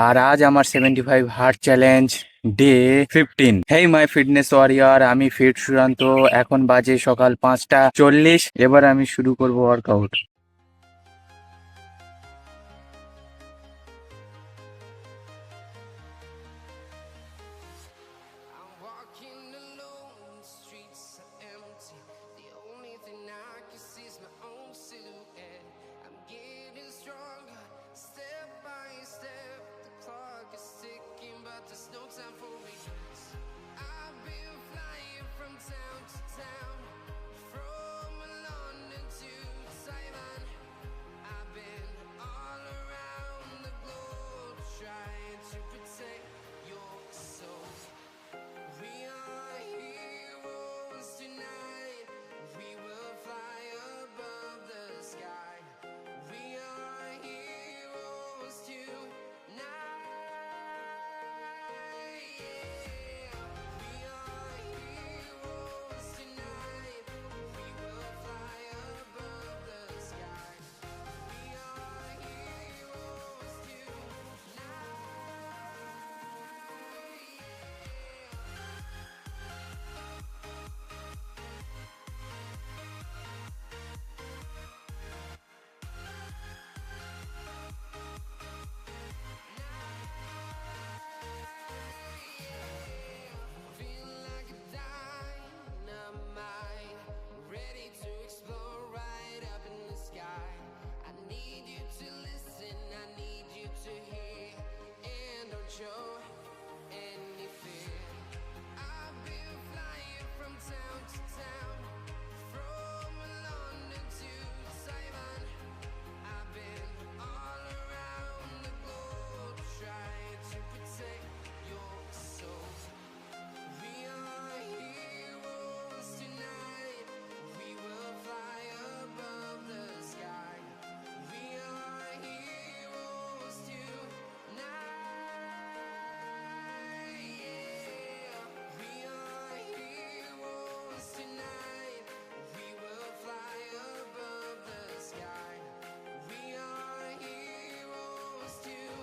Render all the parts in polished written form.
আর আজ আমার 75 heart challenge day 15। হেই মাই fitness warrior, আমি ফিট সুশান্ত। এখন বাজে সকাল 5টা 40। এবার আমি শুরু করব workout. I'm walking alone, the streets are empty. The only thing I can see is my own silhouette. I'm getting stronger, step by step. The clock is ticking, but there's no time for regrets. I've been flying from town to town, from London to Taiwan. I've been all around the globe, trying to protect your soul. We are heroes tonight. We will fly above the sky. We are heroes tonight. Yeah. We are heroes tonight. We will fly above the sky. We are heroes tonight. Feel like a dynamite, ready to explode right up in the sky. I need you to listen, I need you to hear, and don't show any fear. I've been flying from town to town, from London to Taiwan. I've been all around the globe, trying to protect your soul. We are heroes tonight. We will fly above the sky. We are heroes tonight. Yeah. We are heroes tonight. We will fly above the sky. We are heroes tonight.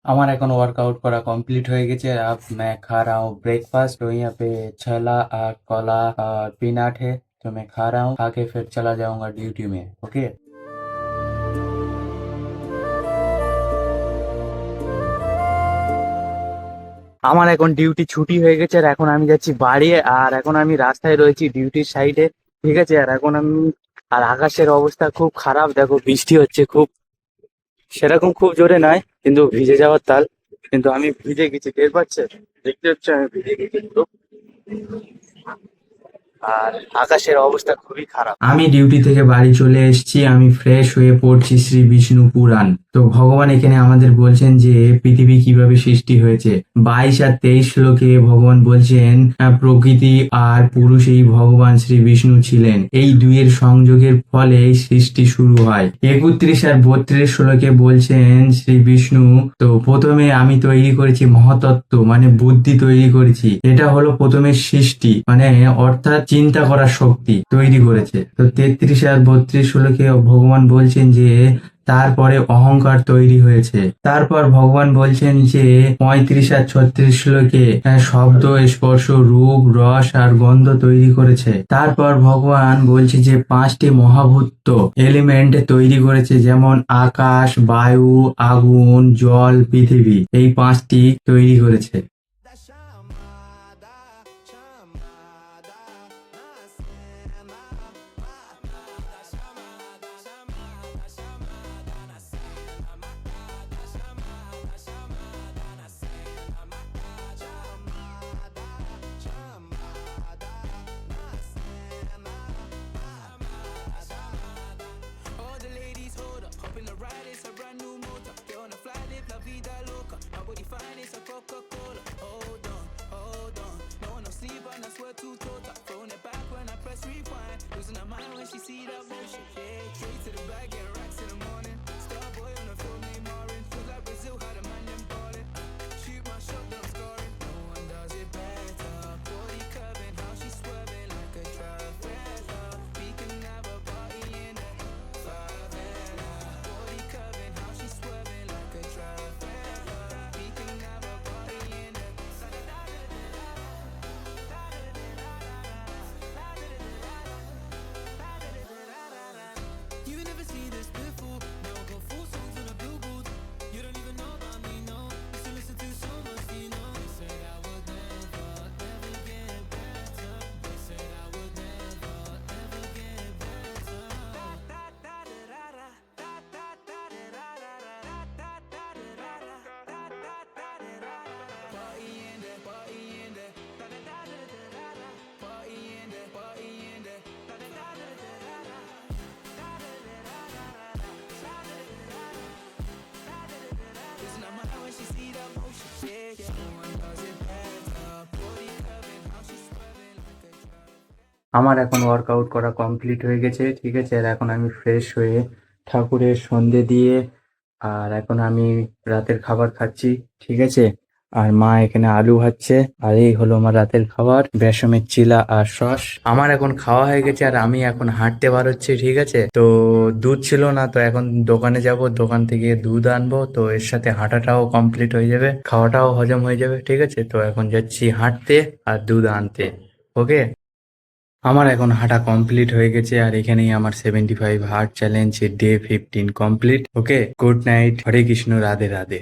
हमारा এখন workout करा complete हो गया है। अब मैं खा रहा हूँ ब्रेकफास्ट। तो यहाँ पे छोला और कोला और पीनट है, तो मैं खा रहा हूँ। खा के फिर चला जाऊंगा ड्यूटी में। ओके। আমার এখন ডিউটি ছুটি হয়ে গেছে, আর এখন আমি যাচ্ছি বাড়ি। আর এখন আমি রাস্তায় রয়েছি ডিউটির সাইডে, ঠিক আছে। আর এখন আমি, আর আকাশের অবস্থা খুব খারাপ, দেখো বৃষ্টি হচ্ছে খুব, সেরকম খুব জোরে নয়, কিন্তু ভিজে যাওয়ার তাল। কিন্তু আমি ভিজে গেছি, টের পাচ্ছে, দেখতে হচ্ছে আমি ভিজে গেছি পুরো। আর আকাশের অবস্থা খুবই খারাপ। আমি ডিউটি থেকে বাড়ি চলে এসেছি, আমি ফ্রেশ হয়ে পড়ছি শ্রী বিষ্ণু পুরাণ। তো ভগবান এখানে আমাদের বলছেন যে পৃথিবী কিভাবে সৃষ্টি হয়েছে। 22 আর 23 শ্লোকে ভগবান বলছেন প্রকৃতি আর পুরুষ এই ভগবান শ্রী বিষ্ণু ছিলেন, এই দুইয়ের সংযোগের ফলে সৃষ্টি শুরু হয়। 31 আর 32 শ্লোকে বলছেন শ্রী বিষ্ণু, তো প্রথমে আমি তৈরি করেছি মহাতত্ত্ব, মানে বুদ্ধি তৈরি করেছি। এটা হলো প্রথমে সৃষ্টি, মানে অর্থাৎ চিন্তা করার শক্তি তৈরি করেছে। তো 33 আর 32 শ্লোকে ভগবান বলছেন যে তারপরে অহংকার তৈরি হয়েছে। তারপর ভগবান বলছেন যে 35 আর 36 শ্লোকে শব্দ, স্পর্শ, রূপ, রস আর গন্ধ তৈরি করেছে। তারপর ভগবান বলছে যে 5টি মহাভূত এলিমেন্ট তৈরি করেছে, যেমন আকাশ, বায়ু, আগুন, জল, পৃথিবী। এই 5টি তৈরি করেছে। Da chamada, chamada, na cena. Da chamada, chamada, chamada, na cena. Da chamada, chamada, na cena. Chamada, chamada, na cena. Chamada. All the ladies hold up, hop in the ride, it's a brand new motor. Get on the fly, live la vida loca. Nobody fine, it's a Coca-Cola. Hold on, hold on. No one no sleep and I swear to tota. Throwing it back when I press rewind. Losing her mind when she see that motion. Yeah, straight to the bag, get racks in the morning. Star boy on the film named Marin. Feel like Brazil had a man them ballin'. Shoot my shot, then I'm scoring. No one does it better. Body curving, how she swerving like a trafficker. We can have a party in আমার এখন workout করা complete হয়ে গেছে, ঠিক আছে। আর এখন আমি fresh হয়ে ঠাকুরের সন্ধে দিয়ে আর এখন আমি রাতের খাবার খাচ্ছি, ঠিক আছে। আর মা এখানে আলু ভাজছে, আর এই হলো আমার রাতের খাবার, বেসমের চিলা আর সস। আমার এখন খাওয়া হয়ে গেছে আর আমি এখন হাঁটতে বার হচ্ছি, ঠিক আছে। তো দুধ ছিল না, তো এখন দোকানে যাব, দোকান থেকে দুধ আনবো, তো এর সাথে হাঁটাটাও কমপ্লিট হয়ে যাবে, খাওয়াটাও হজম হয়ে যাবে, ঠিক আছে। তো এখন যাচ্ছি হাঁটতে আর দুধ আনতে। ওকে। আমার এখন হাঁটা কমপ্লিট হয়ে গেছে আর এখানেই আমার 75 হার্ট চ্যালেঞ্জ ডে 15 কমপ্লিট। ওকে, গুড নাইট, হরে কৃষ্ণ, রাধে রাধে।